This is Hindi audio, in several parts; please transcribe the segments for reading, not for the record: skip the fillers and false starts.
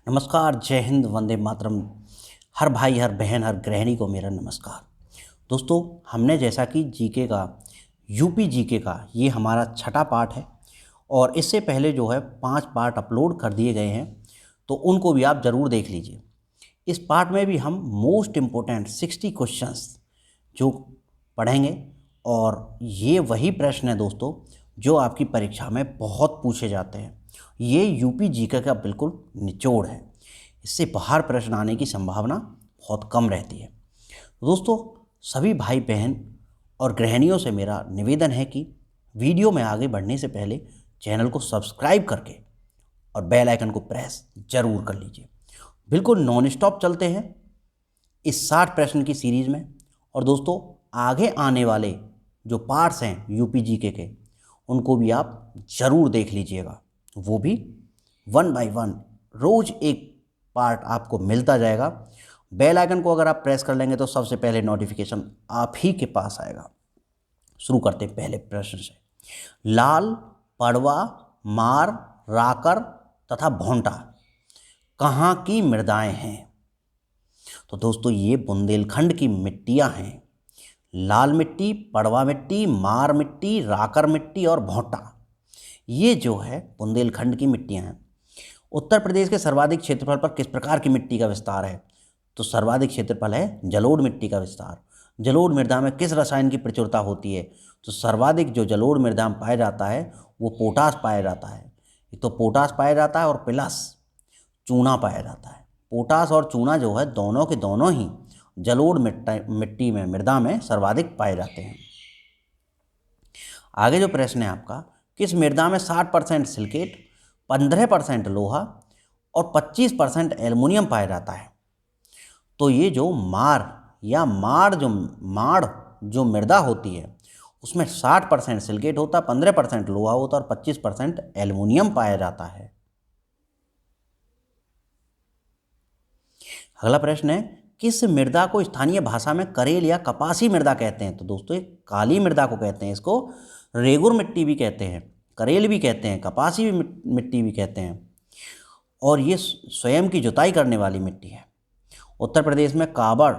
नमस्कार, जय हिंद, वंदे मातरम। हर भाई, हर बहन, हर गृहिणी को मेरा नमस्कार। दोस्तों, हमने जैसा कि जीके का, यूपी जीके का ये हमारा छठा पार्ट है और इससे पहले जो है 5 पार्ट अपलोड कर दिए गए हैं, तो उनको भी आप ज़रूर देख लीजिए। इस पार्ट में भी हम मोस्ट इम्पोर्टेंट 60 क्वेश्चंस जो पढ़ेंगे और ये वही प्रश्न है दोस्तों जो आपकी परीक्षा में बहुत पूछे जाते हैं। ये यूपी जीके का बिल्कुल निचोड़ है। इससे बाहर प्रश्न आने की संभावना बहुत कम रहती है। दोस्तों, सभी भाई बहन और गृहिणियों से मेरा निवेदन है कि वीडियो में आगे बढ़ने से पहले चैनल को सब्सक्राइब करके और बेल आइकन को प्रेस जरूर कर लीजिए। बिल्कुल नॉन स्टॉप चलते हैं इस 60 प्रश्न की सीरीज़ में। और दोस्तों, आगे आने वाले जो पार्ट्स हैं यूपी जीके के, उनको भी आप ज़रूर देख लीजिएगा। वो भी 1 बाय 1 रोज़ एक पार्ट आपको मिलता जाएगा। बेल आइकन को अगर आप प्रेस कर लेंगे तो सबसे पहले नोटिफिकेशन आप ही के पास आएगा। शुरू करते हैं पहले प्रश्न से। लाल, पड़वा, मार, राकर तथा भोंटा कहाँ की मृदाएं हैं? तो दोस्तों, ये बुंदेलखंड की मिट्टियां हैं। लाल मिट्टी, पड़वा मिट्टी, मार मिट्टी, राकर मिट्टी और भोंटा, ये जो है बुंदेलखंड की मिट्टियां हैं। उत्तर प्रदेश के सर्वाधिक क्षेत्रफल पर किस प्रकार की मिट्टी का विस्तार है? तो सर्वाधिक क्षेत्रफल है जलोढ़ मिट्टी का विस्तार। जलोढ़ मृदा में किस रसायन की प्रचुरता होती है? तो सर्वाधिक जो जलोढ़ मृदा में पाया जाता है वो पोटास पाया जाता है। एक तो पोटास पाया जाता है और प्लस चूना पाया जाता है। पोटास और चूना जो है दोनों के दोनों ही जलोढ़ मिट्टी में, मृदा में सर्वाधिक पाए जाते हैं। आगे जो प्रश्न है आपका, किस मृदा में 60% सिलिकेट, 15% लोहा और 25% एल्युमिनियम पाया जाता है? तो ये जो माड़ जो मृदा होती है उसमें 60% सिलिकेट होता है, 15% लोहा होता है और 25% एल्युमिनियम पाया जाता है। अगला प्रश्न है, किस मृदा को स्थानीय भाषा में करेल या कपासी मृदा कहते हैं? तो दोस्तों, एक काली मृदा को कहते हैं। इसको रेगुर मिट्टी भी कहते हैं, करेल भी कहते हैं, कपासी मिट्टी भी कहते हैं। और ये स्वयं की जुताई करने वाली मिट्टी है। उत्तर प्रदेश में काबड़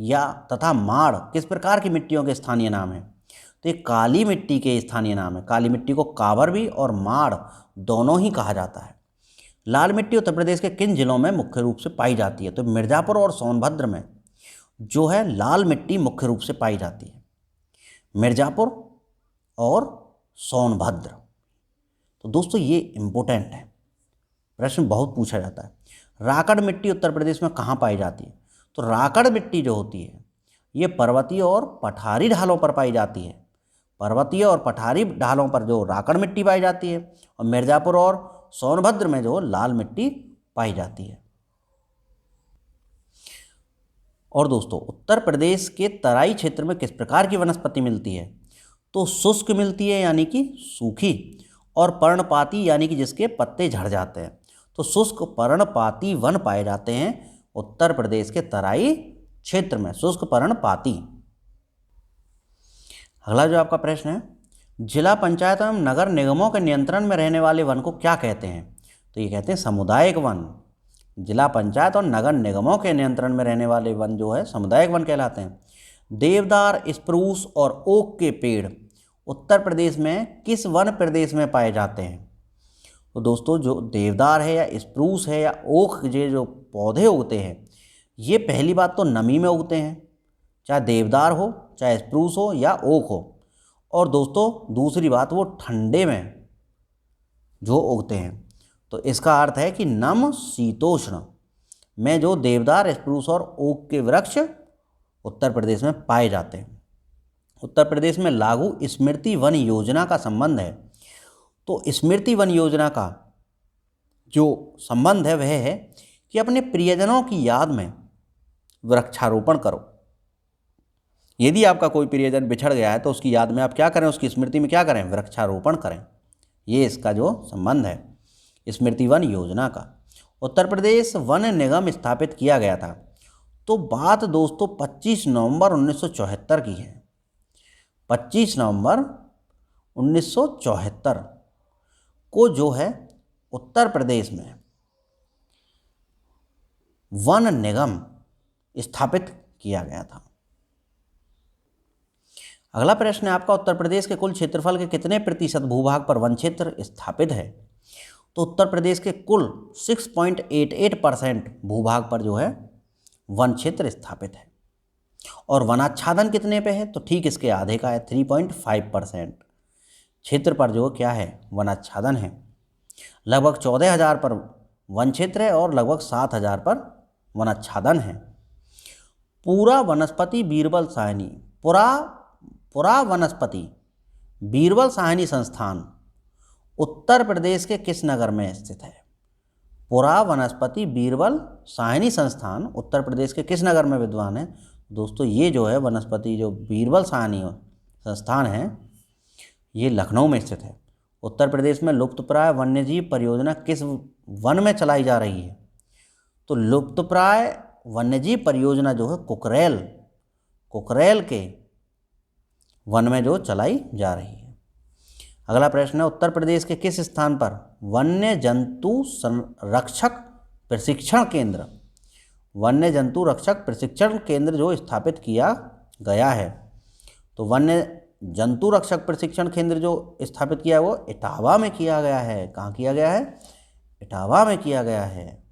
या तथा माड़ किस प्रकार की मिट्टियों के स्थानीय नाम हैं? तो ये काली मिट्टी के स्थानीय नाम है। काली मिट्टी को काबर भी और माड़ दोनों ही कहा जाता है। लाल मिट्टी उत्तर प्रदेश के किन जिलों में मुख्य रूप से पाई जाती है? तो मिर्ज़ापुर और सोनभद्र में जो है लाल मिट्टी मुख्य रूप से पाई जाती है। मिर्ज़ापुर और सोनभद्र। तो दोस्तों, ये इम्पोर्टेंट है, प्रश्न बहुत पूछा जाता है। राकड़ मिट्टी उत्तर प्रदेश में कहाँ पाई जाती है? तो राकड़ मिट्टी जो होती है ये पर्वतीय और पठारी ढालों पर पाई जाती है। पर्वतीय और पठारी ढालों पर जो राकड़ मिट्टी पाई जाती है और मिर्ज़ापुर और सोनभद्र में जो लाल मिट्टी पाई जाती है। और दोस्तों, उत्तर प्रदेश के तराई क्षेत्र में किस प्रकार की वनस्पति मिलती है? तो शुष्क मिलती है यानी कि सूखी, और पर्णपाती यानी कि जिसके पत्ते झड़ जाते हैं। तो शुष्क पर्णपाती वन पाए जाते हैं उत्तर प्रदेश के तराई क्षेत्र में, शुष्क पर्णपाती। अगला जो आपका प्रश्न है, जिला पंचायत एवं नगर निगमों के नियंत्रण में रहने वाले वन को क्या कहते हैं? तो ये कहते हैं सामुदायिक वन। जिला पंचायत और नगर निगमों के नियंत्रण में रहने वाले वन जो है सामुदायिक वन कहलाते हैं। देवदार, स्प्रूस और ओक के पेड़ उत्तर प्रदेश में किस वन प्रदेश में पाए जाते हैं? तो दोस्तों, जो देवदार है या स्प्रूस है या ओक ये जो पौधे उगते हैं, ये पहली बात तो नमी में उगते हैं, चाहे देवदार हो, चाहे स्प्रूस हो या ओक हो। और दोस्तों, दूसरी बात, वो ठंडे में जो उगते हैं। तो इसका अर्थ है कि नम शीतोष्ण में जो देवदार, स्प्रूस और ओक के वृक्ष उत्तर प्रदेश में पाए जाते हैं। उत्तर प्रदेश में लागू स्मृति वन योजना का संबंध है। तो स्मृति वन योजना का जो संबंध है वह है कि अपने प्रियजनों की याद में वृक्षारोपण करो। यदि आपका कोई प्रियजन बिछड़ गया है तो उसकी याद में आप क्या करें, उसकी स्मृति में क्या करें, वृक्षारोपण करें। ये इसका जो संबंध है स्मृति वन योजना का। उत्तर प्रदेश वन निगम स्थापित किया गया था। तो बात दोस्तों 25 नवंबर 1974 की है। 25 नवंबर 1974 को जो है उत्तर प्रदेश में वन निगम स्थापित किया गया था। अगला प्रश्न है आपका, उत्तर प्रदेश के कुल क्षेत्रफल के कितने प्रतिशत भूभाग पर वन क्षेत्र स्थापित है? तो उत्तर प्रदेश के कुल 6.88% भूभाग पर जो है वन क्षेत्र स्थापित है। और वनाच्छादन कितने पे है? तो ठीक इसके आधे का है, 3.5% क्षेत्र पर जो क्या है वनाच्छादन है। लगभग 14,000 पर वन क्षेत्र है और लगभग 7,000 पर वनाच्छादन है। पूरा वनस्पति बीरबल साहनी पुरा वनस्पति बीरबल साहनी संस्थान उत्तर प्रदेश के किस नगर में स्थित है? पुरा वनस्पति बीरबल साहनी संस्थान उत्तर प्रदेश के किस नगर में विद्वान है? दोस्तों ये जो है वनस्पति जो बीरबल साहनी संस्थान है ये लखनऊ में स्थित है। उत्तर प्रदेश में लुप्तप्राय वन्यजीव परियोजना किस वन में चलाई जा रही है? तो लुप्तप्राय वन्यजीव परियोजना जो है कुकरेल के वन में जो चलाई जा रही है। अगला प्रश्न है, उत्तर प्रदेश के किस स्थान पर वन्य जंतु संरक्षक प्रशिक्षण केंद्र जो स्थापित किया गया है? तो वन्य जंतु रक्षक प्रशिक्षण केंद्र जो स्थापित किया है वो इटावा में किया गया है। कहाँ किया गया है? इटावा में किया गया है।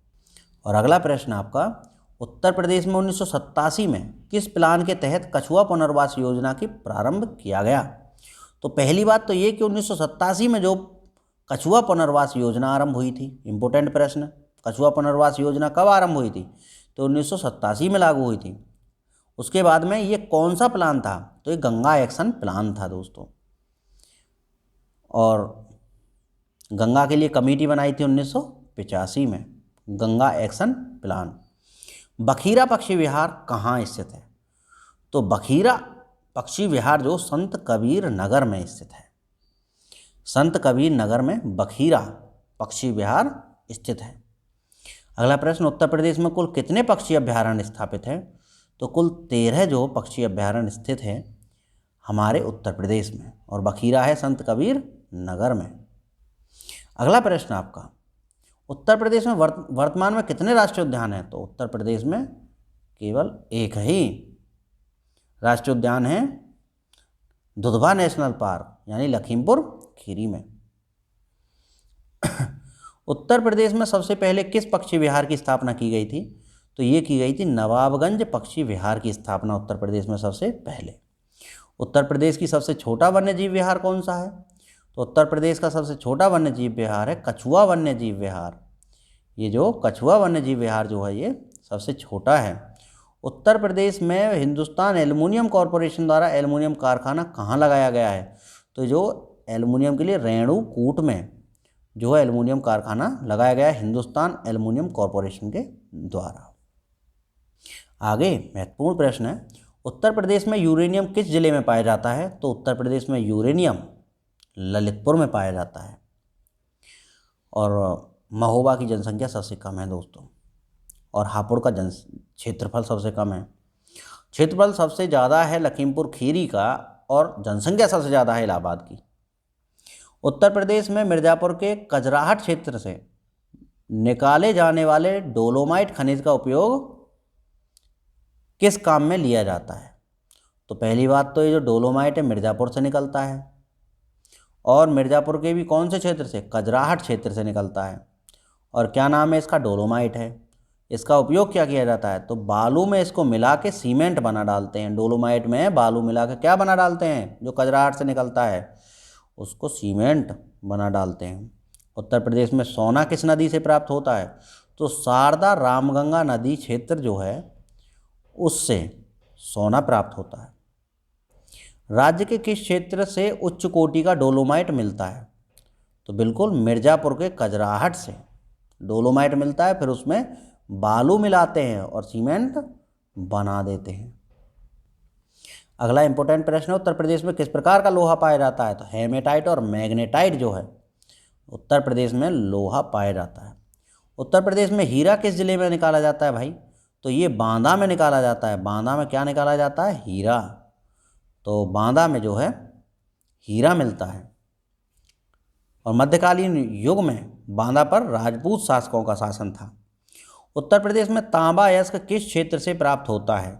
और अगला प्रश्न आपका, उत्तर प्रदेश में 1987 में किस प्लान के तहत कछुआ पुनर्वास योजना की प्रारंभ किया गया? तो पहली बात तो ये कि 1987 में जो कछुआ पुनर्वास योजना आरंभ हुई थी, इम्पोर्टेंट प्रश्न, कछुआ पुनर्वास योजना कब आरंभ हुई थी? तो 1987 में लागू हुई थी। उसके बाद में ये कौन सा प्लान था? तो ये गंगा एक्शन प्लान था दोस्तों। और गंगा के लिए कमेटी बनाई थी 1985 में, गंगा एक्शन प्लान। बखीरा पक्षी विहार कहाँ स्थित है? तो बखीरा पक्षी विहार जो संत कबीर नगर में स्थित है। संत कबीर नगर में बखीरा पक्षी विहार स्थित है। अगला प्रश्न, उत्तर प्रदेश में कुल कितने पक्षी अभ्यारण्य स्थापित हैं? तो कुल 13 जो पक्षी अभ्यारण्य स्थित है हमारे उत्तर प्रदेश में, और बखीरा है संत कबीर नगर में। अगला प्रश्न आपका, उत्तर प्रदेश में वर्तमान में कितने राष्ट्रीय उद्यान हैं? तो उत्तर प्रदेश में केवल एक ही राष्ट्रीय उद्यान है, दुधवा नेशनल पार्क यानी लखीमपुर खीरी में। उत्तर प्रदेश में सबसे पहले किस पक्षी विहार की स्थापना की गई थी? तो ये की गई थी नवाबगंज पक्षी विहार की स्थापना उत्तर प्रदेश में सबसे पहले। उत्तर प्रदेश की सबसे छोटा वन्यजीव विहार कौन सा है? तो उत्तर प्रदेश का सबसे छोटा वन्यजीव विहार है कछुआ वन्यजीव विहार। ये जो कछुआ वन्यजीव विहार जो है ये सबसे छोटा है। उत्तर प्रदेश में हिंदुस्तान एल्युमिनियम कॉरपोरेशन द्वारा एल्युमिनियम कारखाना कहाँ लगाया गया है? तो जो एल्युमिनियम के लिए रेणुकूट में जो है एल्युमिनियम कारखाना लगाया गया है हिंदुस्तान एल्युमिनियम कॉरपोरेशन के द्वारा। आगे महत्वपूर्ण प्रश्न है, उत्तर प्रदेश में यूरेनियम किस जिले में पाया जाता है? तो उत्तर प्रदेश में यूरेनियम ललितपुर में पाया जाता है। और महोबा की जनसंख्या सबसे कम है दोस्तों, और हापुड़ का क्षेत्रफल सबसे कम है। क्षेत्रफल सबसे ज़्यादा है लखीमपुर खीरी का, और जनसंख्या सबसे ज़्यादा है इलाहाबाद की। उत्तर प्रदेश में मिर्ज़ापुर के कजराहट क्षेत्र से निकाले जाने वाले डोलोमाइट खनिज का उपयोग किस काम में लिया जाता है? तो पहली बात तो ये जो डोलोमाइट है मिर्ज़ापुर से निकलता है, और मिर्ज़ापुर के भी कौन से क्षेत्र से? कजराहट क्षेत्र से निकलता है। और क्या नाम है इसका? डोलोमाइट है। इसका उपयोग क्या किया जाता है? तो बालू में इसको मिला के सीमेंट बना डालते हैं। डोलोमाइट में बालू मिला के क्या बना डालते हैं? जो कजराहट से निकलता है उसको सीमेंट बना डालते हैं। उत्तर प्रदेश में सोना किस नदी से प्राप्त होता है? तो शारदा रामगंगा नदी क्षेत्र जो है उससे सोना प्राप्त होता है। राज्य के किस क्षेत्र से उच्च कोटि का डोलोमाइट मिलता है? तो बिल्कुल मिर्ज़ापुर के कजराहट से डोलोमाइट मिलता है, फिर उसमें बालू मिलाते हैं और सीमेंट बना देते हैं। अगला इंपॉर्टेंट प्रश्न है, उत्तर प्रदेश में किस प्रकार का लोहा पाया जाता है? तो हेमेटाइट और मैग्नेटाइट जो है उत्तर प्रदेश में लोहा पाया जाता है। उत्तर प्रदेश में हीरा किस जिले में निकाला जाता है भाई? तो ये बांदा में निकाला जाता है। बांदा में क्या निकाला जाता है? हीरा। तो बांदा में जो है हीरा मिलता है। और मध्यकालीन युग में बांदा पर राजपूत शासकों का शासन था। उत्तर प्रदेश में तांबा अयस्क किस क्षेत्र से प्राप्त होता है?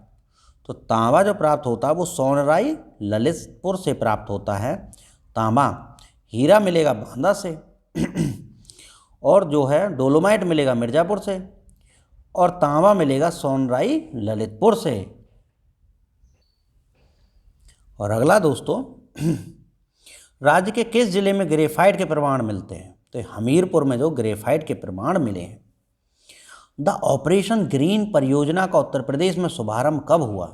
तो तांबा जो प्राप्त होता है वो सोनराई ललितपुर से प्राप्त होता है तांबा। हीरा मिलेगा बांदा से और जो है डोलोमाइट मिलेगा मिर्ज़ापुर से, और तांबा मिलेगा सोनराई ललितपुर से। और अगला दोस्तों, राज्य के किस जिले में ग्रेफाइट के प्रमाण मिलते हैं? तो हमीरपुर में जो ग्रेफाइट के प्रमाण मिले हैं। द ऑपरेशन ग्रीन परियोजना का उत्तर प्रदेश में शुभारंभ कब हुआ?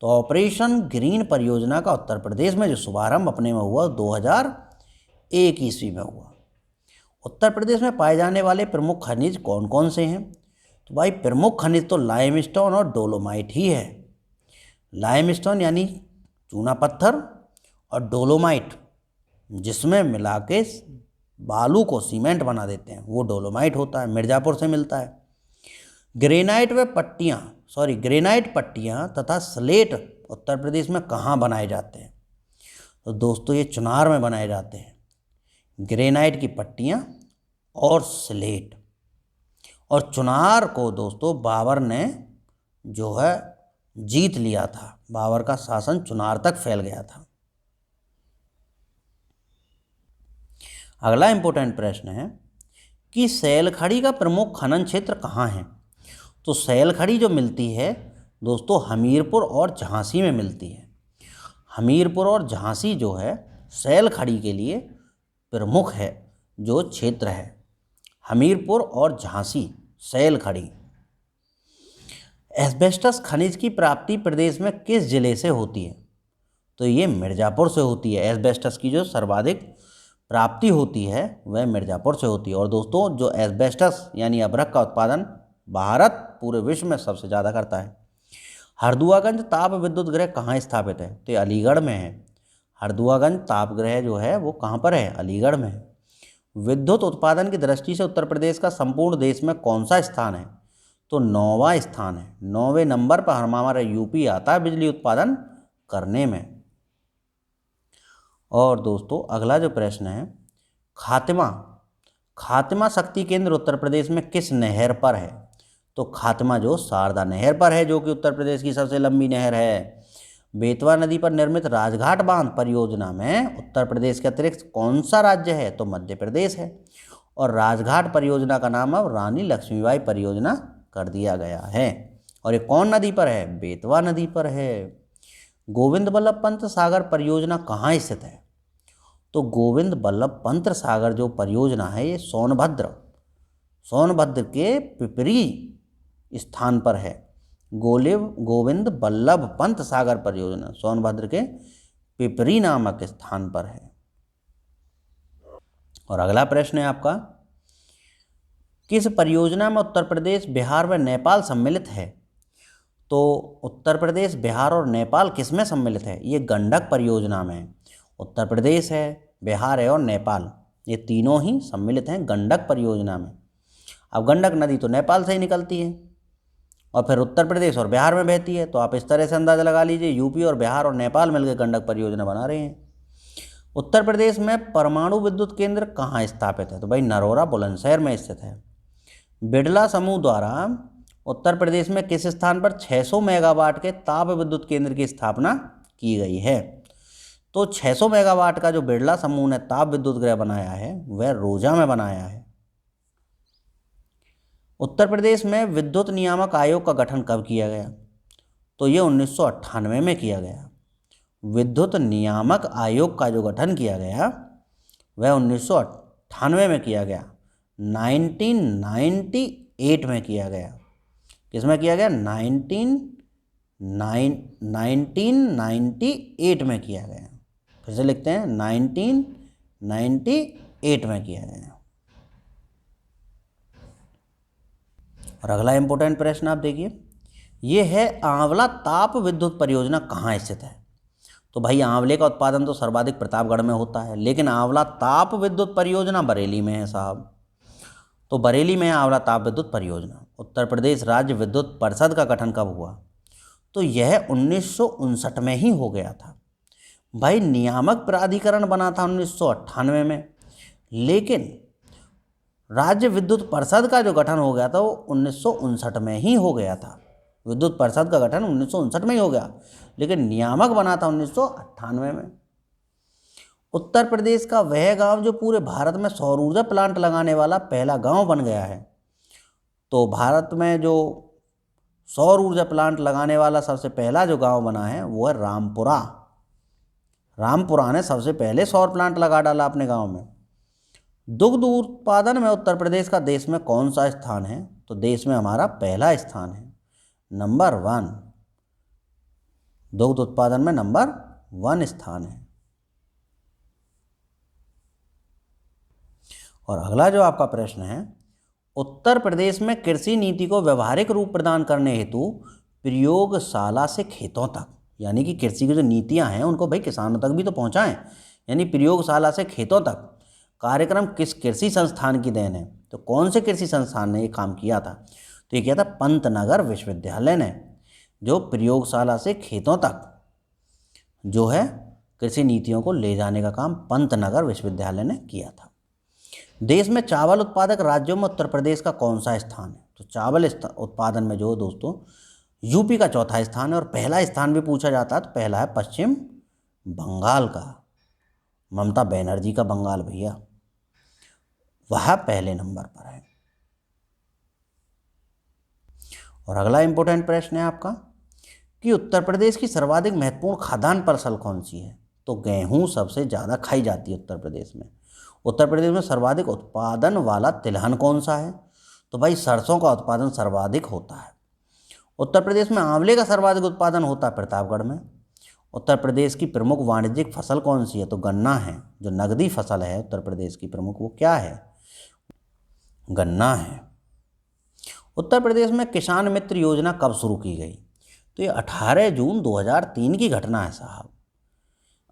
तो ऑपरेशन ग्रीन परियोजना का उत्तर प्रदेश में जो शुभारंभ अपने में हुआ 2001 ईस्वी में हुआ। उत्तर प्रदेश में पाए जाने वाले प्रमुख खनिज कौन कौन से हैं? तो भाई प्रमुख खनिज तो लाइमस्टोन और डोलोमाइट ही है। लाइमस्टोन यानी चूना पत्थर, और डोलोमाइट जिसमें मिला के बालू को सीमेंट बना देते हैं वो डोलोमाइट होता है, मिर्ज़ापुर से मिलता है। ग्रेनाइट पट्टियाँ तथा स्लेट उत्तर प्रदेश में कहाँ बनाए जाते हैं? तो दोस्तों ये चुनार में बनाए जाते हैं, ग्रेनाइट की पट्टियाँ और स्लेट। और चुनार को दोस्तों बाबर ने जो है जीत लिया था, बाबर का शासन चुनार तक फैल गया था। अगला इंपॉर्टेंट प्रश्न है कि सैलखड़ी का प्रमुख खनन क्षेत्र कहाँ है? तो सैलखड़ी जो मिलती है दोस्तों हमीरपुर और झांसी में मिलती है। हमीरपुर और झांसी जो है सैलखड़ी के लिए प्रमुख है जो क्षेत्र है, हमीरपुर और झांसी सैलखड़ी। एस्बेस्टस खनिज की प्राप्ति प्रदेश में किस जिले से होती है? तो ये मिर्ज़ापुर से होती है। एस्बेस्टस की जो सर्वाधिक प्राप्ति होती है वह मिर्ज़ापुर से होती है। और दोस्तों जो एस्बेस्टस यानी अभ्रक का उत्पादन भारत पूरे विश्व में सबसे ज़्यादा करता है। हरदुआगंज ताप विद्युत गृह कहाँ स्थापित है? तो अलीगढ़ में है। हरदुआगंज ताप गृह जो है वो कहाँ पर है? अलीगढ़ में है। विद्युत उत्पादन की दृष्टि से उत्तर प्रदेश का संपूर्ण देश में कौन सा स्थान है? तो 9वां स्थान है। 9वें नंबर पर हमारा यूपी आता है बिजली उत्पादन करने में। और दोस्तों अगला जो प्रश्न है, खातिमा शक्ति केंद्र उत्तर प्रदेश में किस नहर पर है? तो खातिमा जो शारदा नहर पर है, जो कि उत्तर प्रदेश की सबसे लंबी नहर है। बेतवा नदी पर निर्मित राजघाट बांध परियोजना में उत्तर प्रदेश के अतिरिक्त कौन सा राज्य है? तो मध्य प्रदेश है। और राजघाट परियोजना का नाम अब रानी लक्ष्मीबाई परियोजना कर दिया गया है। और ये कौन नदी पर है? बेतवा नदी पर है। गोविंद बल्लभ पंत सागर परियोजना कहाँ स्थित है? तो गोविंद बल्लभ पंत सागर जो परियोजना है ये सोनभद्र के पिपरी स्थान पर है। गोविंद बल्लभ पंत सागर परियोजना सोनभद्र के पिपरी नामक स्थान पर है। और अगला प्रश्न है आपका, किस परियोजना में उत्तर प्रदेश, बिहार व नेपाल सम्मिलित है? तो उत्तर प्रदेश, बिहार और नेपाल किस में सम्मिलित है? ये गंडक परियोजना में। उत्तर प्रदेश है, बिहार है और नेपाल, ये तीनों ही सम्मिलित हैं गंडक परियोजना में। अब गंडक नदी तो नेपाल से ही निकलती है और फिर उत्तर प्रदेश और बिहार में बहती है, तो आप इस तरह से अंदाज़ा लगा लीजिए यूपी और बिहार और नेपाल मिलकर गंडक परियोजना बना रहे हैं। उत्तर प्रदेश में परमाणु विद्युत केंद्र कहाँ स्थापित है? तो भाई नरोरा बुलंदशहर में स्थित है। बिड़ला समूह द्वारा उत्तर प्रदेश में किस स्थान पर 600 मेगावाट के ताप विद्युत केंद्र की स्थापना की गई है? तो 600 मेगावाट का जो बिड़ला समूह ने ताप विद्युत गृह बनाया है वह रोजा में बनाया है। उत्तर प्रदेश में विद्युत नियामक आयोग का गठन कब किया गया? तो ये 1998 में किया गया। विद्युत नियामक आयोग का जो गठन किया गया वह 1998 में किया गया, 1998 में किया गया। किसमें किया गया? 1998 में किया गया। फिर से लिखते हैं 1998 में किया गया। और अगला इंपॉर्टेंट प्रश्न आप देखिए, ये है आंवला ताप विद्युत परियोजना कहाँ स्थित है? तो भाई आंवले का उत्पादन तो सर्वाधिक प्रतापगढ़ में होता है, लेकिन आंवला ताप विद्युत परियोजना बरेली में है साहब। तो बरेली में है आंवला ताप विद्युत परियोजना। उत्तर प्रदेश राज्य विद्युत परिषद का गठन कब हुआ? तो यह 1959 में ही हो गया था। भाई नियामक प्राधिकरण बना था 1998 में, लेकिन राज्य विद्युत परिषद का जो गठन हो गया था वो 1959 में ही हो गया था। विद्युत परिषद का गठन 1959 में ही हो गया, लेकिन नियामक बना था 1998 में। उत्तर प्रदेश का वह गांव जो पूरे भारत में सौर ऊर्जा प्लांट लगाने वाला पहला गांव बन गया है। तो भारत में जो सौर ऊर्जा प्लांट लगाने वाला सबसे पहला जो गांव बना है वो है रामपुरा। रामपुरा ने सबसे पहले सौर प्लांट लगा डाला अपने गांव में। दुग्ध उत्पादन में उत्तर प्रदेश का देश में कौन सा स्थान है? तो देश में हमारा पहला स्थान है, नंबर 1। दुग्ध उत्पादन में नंबर 1 स्थान है। और अगला जो आपका प्रश्न है, उत्तर प्रदेश में कृषि नीति को व्यवहारिक रूप प्रदान करने हेतु प्रयोगशाला से खेतों तक, यानी कि कृषि की जो नीतियां हैं उनको भाई किसानों तक भी तो पहुंचाएं, यानी प्रयोगशाला से खेतों तक कार्यक्रम किस कृषि संस्थान की देन है? तो कौन से कृषि संस्थान ने ये काम किया था? तो ये किया था पंतनगर विश्वविद्यालय ने, जो प्रयोगशाला से खेतों तक जो है कृषि नीतियों को ले जाने का काम पंतनगर विश्वविद्यालय ने किया था। देश में चावल उत्पादक राज्यों में उत्तर प्रदेश का कौन सा स्थान है? तो चावल उत्पादन में जो दोस्तों यूपी का चौथा स्थान है, और पहला स्थान भी पूछा जाता है तो पहला है पश्चिम बंगाल का, ममता बनर्जी का बंगाल भैया, वह पहले नंबर पर है। और अगला इंपॉर्टेंट प्रश्न है आपका कि उत्तर प्रदेश की सर्वाधिक महत्वपूर्ण खाद्यान्न फसल कौन सी है? तो गेहूं सबसे ज़्यादा खाई जाती है उत्तर प्रदेश में। उत्तर प्रदेश में सर्वाधिक उत्पादन वाला तिलहन कौन सा है? तो भाई सरसों का उत्पादन सर्वाधिक होता है। उत्तर प्रदेश में आंवले का सर्वाधिक उत्पादन होता है प्रतापगढ़ में। उत्तर प्रदेश की प्रमुख वाणिज्यिक फसल कौन सी है? तो गन्ना है। जो नगदी फसल है उत्तर प्रदेश की प्रमुख, वो क्या है? गन्ना है। उत्तर प्रदेश में किसान मित्र योजना कब शुरू की गई? तो ये 18 जून 2003 की घटना है साहब।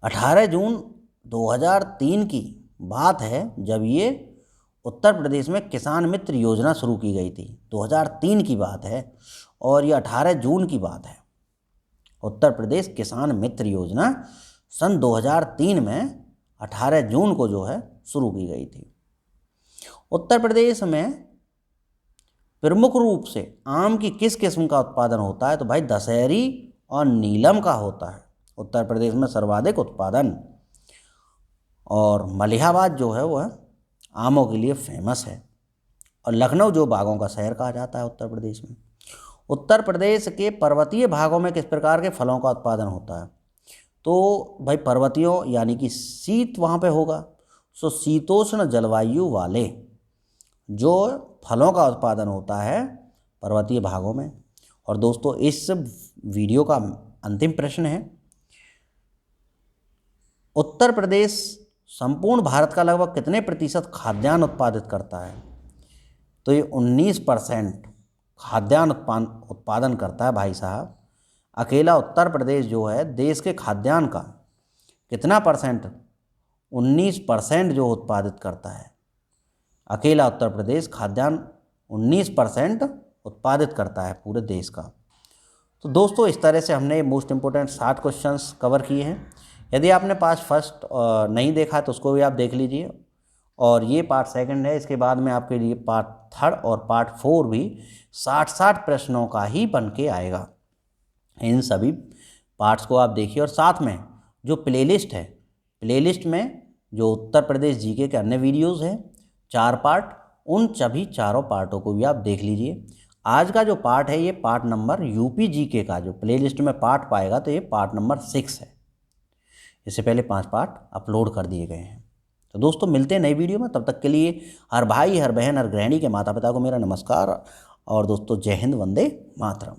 18 जून 2003 की बात है जब ये उत्तर प्रदेश में किसान मित्र योजना शुरू की गई थी। 2003 की बात है और ये 18 जून की बात है। उत्तर प्रदेश किसान मित्र योजना सन 2003 में 18 जून को जो है शुरू की गई थी। उत्तर प्रदेश में प्रमुख रूप से आम की किस किस्म का उत्पादन होता है? तो भाई दशहरी और नीलम का होता है उत्तर प्रदेश में सर्वाधिक उत्पादन। और मलिहाबाद जो है वो है आमों के लिए फेमस है। और लखनऊ जो बागों का शहर कहा जाता है उत्तर प्रदेश में। उत्तर प्रदेश के पर्वतीय भागों में किस प्रकार के फलों का उत्पादन होता है? तो भाई पर्वतीयों यानी कि शीत वहाँ पे होगा, सो शीतोष्ण जलवायु वाले जो फलों का उत्पादन होता है पर्वतीय भागों में। और दोस्तों इस वीडियो का अंतिम प्रश्न है, उत्तर प्रदेश संपूर्ण भारत का लगभग कितने प्रतिशत खाद्यान्न उत्पादित करता है? तो ये 19% खाद्यान्न उत्पादन करता है भाई साहब। अकेला उत्तर प्रदेश जो है देश के खाद्यान्न का कितना परसेंट? 19% जो उत्पादित करता है। अकेला उत्तर प्रदेश खाद्यान्न 19% उत्पादित करता है पूरे देश का। तो दोस्तों इस तरह से हमने मोस्ट इम्पोर्टेंट 60 क्वेश्चंस कवर किए हैं। यदि आपने पार्ट फर्स्ट नहीं देखा तो उसको भी आप देख लीजिए, और ये पार्ट सेकंड है। इसके बाद में आपके लिए पार्ट थर्ड और पार्ट 4 भी 60 प्रश्नों का ही बन के आएगा। इन सभी पार्ट्स को आप देखिए, और साथ में जो प्लेलिस्ट है, प्लेलिस्ट में जो उत्तर प्रदेश जीके के अन्य वीडियोज़ हैं 4 पार्ट, उन सभी चारों पार्टों को भी आप देख लीजिए। आज का जो पार्ट है ये पार्ट नंबर यूपी जीके का जो प्लेलिस्ट में पार्ट पाएगा तो ये पार्ट नंबर 6 है। इससे पहले 5 पार्ट अपलोड कर दिए गए हैं। तो दोस्तों मिलते हैं नई वीडियो में, तब तक के लिए हर भाई हर बहन हर गृहिणी के माता पिता को मेरा नमस्कार। और दोस्तों जय हिंद, वंदे मातरम।